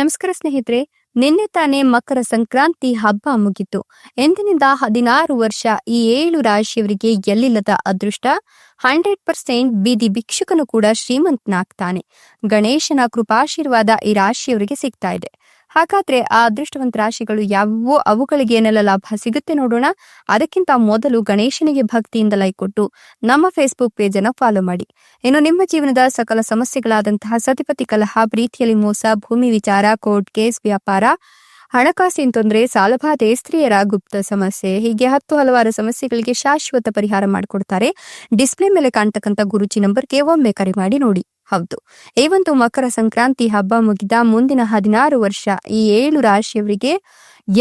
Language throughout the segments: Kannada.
ನಮಸ್ಕಾರ ಸ್ನೇಹಿತರೆ, ನಿನ್ನೆ ತಾನೇ ಮಕರ ಸಂಕ್ರಾಂತಿ ಹಬ್ಬ ಮುಗಿತು. ಎಂದಿನಿಂದ 16 ವರ್ಷ ಈ 7 ರಾಶಿಯವರಿಗೆ ಎಲ್ಲಿಲ್ಲದ ಅದೃಷ್ಟ. 100% ಬೀದಿ ಭಿಕ್ಷುಕನು ಕೂಡ ಶ್ರೀಮಂತನಾಗ್ತಾನೆ. ಗಣೇಶನ ಕೃಪಾಶೀರ್ವಾದ ಈ ರಾಶಿಯವರಿಗೆ ಸಿಗ್ತಾ ಇದೆ. ಹಾಗಾದ್ರೆ ಆ ಅದೃಷ್ಟವಂತ ರಾಶಿಗಳು ಯಾವುವು, ಅವುಗಳಿಗೆ ಏನೆಲ್ಲ ಲಾಭ ಸಿಗುತ್ತೆ ನೋಡೋಣ. ಅದಕ್ಕಿಂತ ಮೊದಲು ಗಣೇಶನಿಗೆ ಭಕ್ತಿಯಿಂದ ಲೈಕ್ ಕೊಟ್ಟು ನಮ್ಮ ಫೇಸ್ಬುಕ್ ಪೇಜ್ ಅನ್ನು ಫಾಲೋ ಮಾಡಿ. ಇನ್ನು ನಿಮ್ಮ ಜೀವನದ ಸಕಲ ಸಮಸ್ಯೆಗಳಾದಂತಹ ಸತಿಪತಿ ಕಲಹ, ಪ್ರೀತಿಯಲ್ಲಿ ಮೋಸ, ಭೂಮಿ ವಿಚಾರ, ಕೋರ್ಟ್ ಕೇಸ್, ವ್ಯಾಪಾರ, ಹಣಕಾಸಿನ ತೊಂದರೆ, ಸಾಲಬಾಧೆ, ಸ್ತ್ರೀಯರ ಗುಪ್ತ ಸಮಸ್ಯೆ, ಹೀಗೆ ಹಲವಾರು ಸಮಸ್ಯೆಗಳಿಗೆ ಶಾಶ್ವತ ಪರಿಹಾರ ಮಾಡಿಕೊಡ್ತಾರೆ. ಡಿಸ್ಪ್ಲೇ ಮೇಲೆ ಕಾಣ್ತಕ್ಕಂಥ ಗುರುಜಿ ನಂಬರ್ಗೆ ಒಮ್ಮೆ ಕರೆ ಮಾಡಿ ನೋಡಿ. ಹೌದು, ಈ ಒಂದು ಮಕರ ಸಂಕ್ರಾಂತಿ ಹಬ್ಬ ಮುಗಿದ ಮುಂದಿನ 16 ವರ್ಷ ಈ 7 ರಾಶಿಯವರಿಗೆ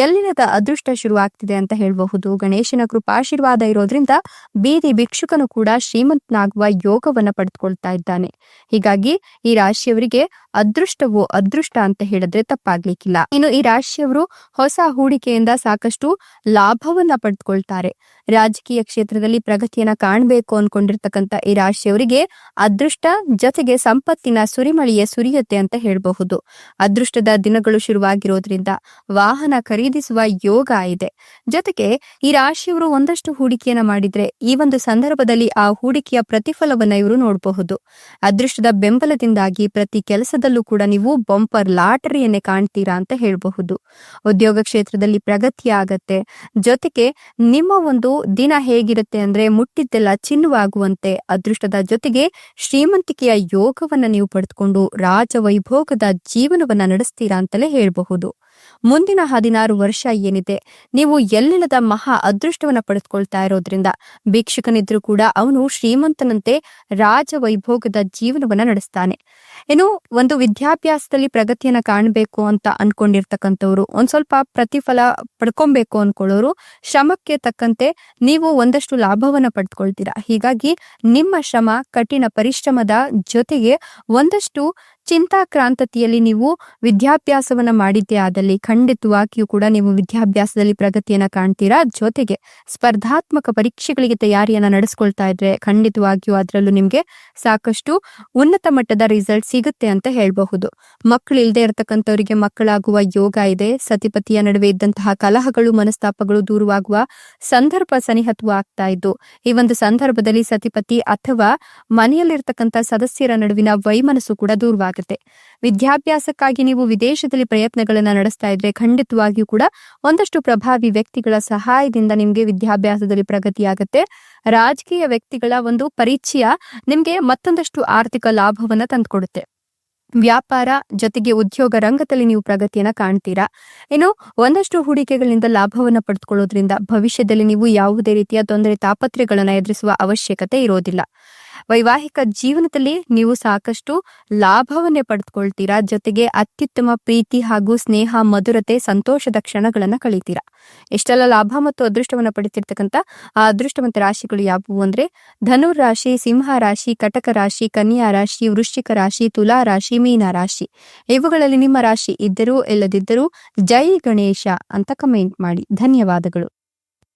ಎಲ್ಲಿಲ್ಲದ ಅದೃಷ್ಟ ಶುರುವಾಗ್ತಿದೆ ಅಂತ ಹೇಳಬಹುದು. ಗಣೇಶನ ಕೃಪಾಶೀರ್ವಾದ ಇರೋದ್ರಿಂದ ಬೀದಿ ಭಿಕ್ಷುಕನು ಕೂಡ ಶ್ರೀಮಂತನಾಗುವ ಯೋಗವನ್ನ ಪಡೆದುಕೊಳ್ತಾ ಇದ್ದಾನೆ. ಹೀಗಾಗಿ ಈ ರಾಶಿಯವರಿಗೆ ಅದೃಷ್ಟವು ಅದೃಷ್ಟ ಅಂತ ಹೇಳಿದ್ರೆ ತಪ್ಪಾಗ್ಲಿಕ್ಕಿಲ್ಲ. ಇನ್ನು ಈ ರಾಶಿಯವರು ಹೊಸ ಹೂಡಿಕೆಯಿಂದ ಸಾಕಷ್ಟು ಲಾಭವನ್ನ ಪಡೆದುಕೊಳ್ತಾರೆ. ರಾಜಕೀಯ ಕ್ಷೇತ್ರದಲ್ಲಿ ಪ್ರಗತಿಯನ್ನ ಕಾಣಬೇಕು ಅನ್ಕೊಂಡಿರ್ತಕ್ಕಂಥ ಈ ರಾಶಿಯವರಿಗೆ ಅದೃಷ್ಟ ಜೊತೆಗೆ ಸಂಪತ್ತಿನ ಸುರಿಮಳೆಯೇ ಸುರಿಯುತ್ತೆ ಅಂತ ಹೇಳಬಹುದು. ಅದೃಷ್ಟದ ದಿನಗಳು ಶುರುವಾಗಿರೋದ್ರಿಂದ ವಾಹನ ಖರೀದಿಸುವ ಯೋಗ ಇದೆ. ಜೊತೆಗೆ ಈ ರಾಶಿಯವರು ಒಂದಷ್ಟು ಹೂಡಿಕೆಯನ್ನ ಮಾಡಿದ್ರೆ ಈ ಒಂದು ಸಂದರ್ಭದಲ್ಲಿ ಆ ಹೂಡಿಕೆಯ ಪ್ರತಿಫಲವನ್ನ ಇವರು ನೋಡಬಹುದು. ಅದೃಷ್ಟದ ಬೆಂಬಲದಿಂದಾಗಿ ಪ್ರತಿ ಕೆಲಸದಲ್ಲೂ ಕೂಡ ನೀವು ಬಂಪರ್ ಲಾಟರಿಯನ್ನೇ ಕಾಣ್ತೀರಾ ಅಂತ ಹೇಳಬಹುದು. ಉದ್ಯೋಗ ಕ್ಷೇತ್ರದಲ್ಲಿ ಪ್ರಗತಿ ಆಗತ್ತೆ. ಜೊತೆಗೆ ನಿಮ್ಮ ಒಂದು ದಿನ ಹೇಗಿರುತ್ತೆ ಅಂದ್ರೆ ಮುಟ್ಟಿದ್ದೆಲ್ಲ ಚಿನ್ನವಾಗುವಂತೆ ಅದೃಷ್ಟದ ಜೊತೆಗೆ ಶ್ರೀಮಂತಿಕೆಯ ಯೋಗವನ್ನ ನೀವು ಪಡೆದುಕೊಂಡು ರಾಜವೈಭೋಗದ ಜೀವನವನ್ನ ನಡೆಸ್ತೀರಾ ಅಂತಲೇ ಹೇಳಬಹುದು. ಮುಂದಿನ 16 ವರ್ಷ ಏನಿದೆ, ನೀವು ಎಲ್ಲಿಲ್ಲದ ಮಹಾ ಅದೃಷ್ಟವನ್ನ ಪಡೆದುಕೊಳ್ತಾ ಇರೋದ್ರಿಂದ ಭಿಕ್ಷುಕನಿದ್ರು ಕೂಡ ಅವನು ಶ್ರೀಮಂತನಂತೆ ರಾಜವೈಭೋಗದ ಜೀವನವನ್ನ ನಡೆಸ್ತಾನೆ. ಇನ್ನು ಒಂದು ವಿದ್ಯಾಭ್ಯಾಸದಲ್ಲಿ ಪ್ರಗತಿಯನ್ನ ಕಾಣಬೇಕು ಅಂತ ಅನ್ಕೊಂಡಿರ್ತಕ್ಕಂಥವ್ರು, ಒಂದ್ ಸ್ವಲ್ಪ ಪ್ರತಿಫಲ ಪಡ್ಕೊಬೇಕು ಅನ್ಕೊಳ್ಳೋರು, ಶ್ರಮಕ್ಕೆ ತಕ್ಕಂತೆ ನೀವು ಒಂದಷ್ಟು ಲಾಭವನ್ನ ಪಡೆದುಕೊಳ್ತೀರಾ. ಹೀಗಾಗಿ ನಿಮ್ಮ ಶ್ರಮ, ಕಠಿಣ ಪರಿಶ್ರಮದ ಜೊತೆಗೆ ಒಂದಷ್ಟು ಚಿಂತಾಕ್ರಾಂತತೆಯಲ್ಲಿ ನೀವು ವಿದ್ಯಾಭ್ಯಾಸವನ್ನ ಮಾಡಿದ್ದೇ ಆದಲ್ಲಿ ಖಂಡಿತವಾಗಿಯೂ ಕೂಡ ನೀವು ವಿದ್ಯಾಭ್ಯಾಸದಲ್ಲಿ ಪ್ರಗತಿಯನ್ನ ಕಾಣ್ತೀರಾ. ಜೊತೆಗೆ ಸ್ಪರ್ಧಾತ್ಮಕ ಪರೀಕ್ಷೆಗಳಿಗೆ ತಯಾರಿಯನ್ನ ನಡೆಸ್ಕೊಳ್ತಾ ಇದ್ರೆ ಖಂಡಿತವಾಗಿಯೂ ಅದರಲ್ಲೂ ನಿಮ್ಗೆ ಸಾಕಷ್ಟು ಉನ್ನತ ಮಟ್ಟದ ರಿಸಲ್ಟ್ ಸಿಗುತ್ತೆ ಅಂತ ಹೇಳಬಹುದು. ಮಕ್ಕಳು ಇಲ್ಲದೆ ಇರತಕ್ಕಂಥವರಿಗೆ ಮಕ್ಕಳಾಗುವ ಯೋಗ ಇದೆ. ಸತಿಪತಿಯ ನಡುವೆ ಇದ್ದಂತಹ ಕಲಹಗಳು, ಮನಸ್ತಾಪಗಳು ದೂರವಾಗುವ ಸಂದರ್ಭ ಸನಿಹತವಾಗ್ತಾ ಇದ್ದು ಈ ಒಂದು ಸಂದರ್ಭದಲ್ಲಿ ಸತಿಪತಿ ಅಥವಾ ಮನೆಯಲ್ಲಿರ್ತಕ್ಕಂಥ ಸದಸ್ಯರ ನಡುವಿನ ವೈಮನಸ್ಸು ಕೂಡ ದೂರವಾಗುತ್ತೆ. ವಿದ್ಯಾಭ್ಯಾಸಕ್ಕಾಗಿ ನೀವು ವಿದೇಶದಲ್ಲಿ ಪ್ರಯತ್ನಗಳನ್ನ ನಡೆಸ್ತಾ ಇದ್ರೆ ಖಂಡಿತವಾಗಿಯೂ ಕೂಡ ಒಂದಷ್ಟು ಪ್ರಭಾವಿ ವ್ಯಕ್ತಿಗಳ ಸಹಾಯದಿಂದ ನಿಮ್ಗೆ ವಿದ್ಯಾಭ್ಯಾಸದಲ್ಲಿ ಪ್ರಗತಿಯಾಗತ್ತೆ. ರಾಜಕೀಯ ವ್ಯಕ್ತಿಗಳ ಒಂದು ಪರಿಚಯ ನಿಮ್ಗೆ ಮತ್ತೊಂದಷ್ಟು ಆರ್ಥಿಕ ಲಾಭವನ್ನ ತಂದುಕೊಡುತ್ತೆ. ವ್ಯಾಪಾರ ಜೊತೆಗೆ ಉದ್ಯೋಗ ರಂಗದಲ್ಲಿ ನೀವು ಪ್ರಗತಿಯನ್ನ ಕಾಣ್ತೀರಾ. ಇನ್ನು ಒಂದಷ್ಟು ಹೂಡಿಕೆಗಳಿಂದ ಲಾಭವನ್ನ ಪಡೆದುಕೊಳ್ಳೋದ್ರಿಂದ ಭವಿಷ್ಯದಲ್ಲಿ ನೀವು ಯಾವುದೇ ರೀತಿಯ ತೊಂದರೆ ತಾಪತ್ರೆಗಳನ್ನ ಎದುರಿಸುವ ಅವಶ್ಯಕತೆ ಇರೋದಿಲ್ಲ. ವೈವಾಹಿಕ ಜೀವನದಲ್ಲಿ ನೀವು ಸಾಕಷ್ಟು ಲಾಭವನ್ನೇ ಪಡೆದುಕೊಳ್ತೀರಾ. ಜೊತೆಗೆ ಅತ್ಯುತ್ತಮ ಪ್ರೀತಿ ಹಾಗೂ ಸ್ನೇಹ, ಮಧುರತೆ, ಸಂತೋಷದ ಕ್ಷಣಗಳನ್ನ ಕಳೀತೀರಾ. ಎಷ್ಟೆಲ್ಲ ಲಾಭ ಮತ್ತು ಅದೃಷ್ಟವನ್ನ ಪಡಿತಿರ್ತಕ್ಕಂಥ ಆ ಅದೃಷ್ಟವಂತ ರಾಶಿಗಳು ಯಾವುವು ಅಂದ್ರೆ ಧನುರ್ ರಾಶಿ, ಸಿಂಹ ರಾಶಿ, ಕಟಕ ರಾಶಿ, ಕನ್ಯಾ ರಾಶಿ, ವೃಶ್ಚಿಕ ರಾಶಿ, ತುಲಾ ರಾಶಿ, ಮೀನ ರಾಶಿ. ಇವುಗಳಲ್ಲಿ ನಿಮ್ಮ ರಾಶಿ ಇದ್ದರೂ ಇಲ್ಲದಿದ್ದರೂ ಜೈ ಗಣೇಶ ಅಂತ ಕಮೆಂಟ್ ಮಾಡಿ. ಧನ್ಯವಾದಗಳು.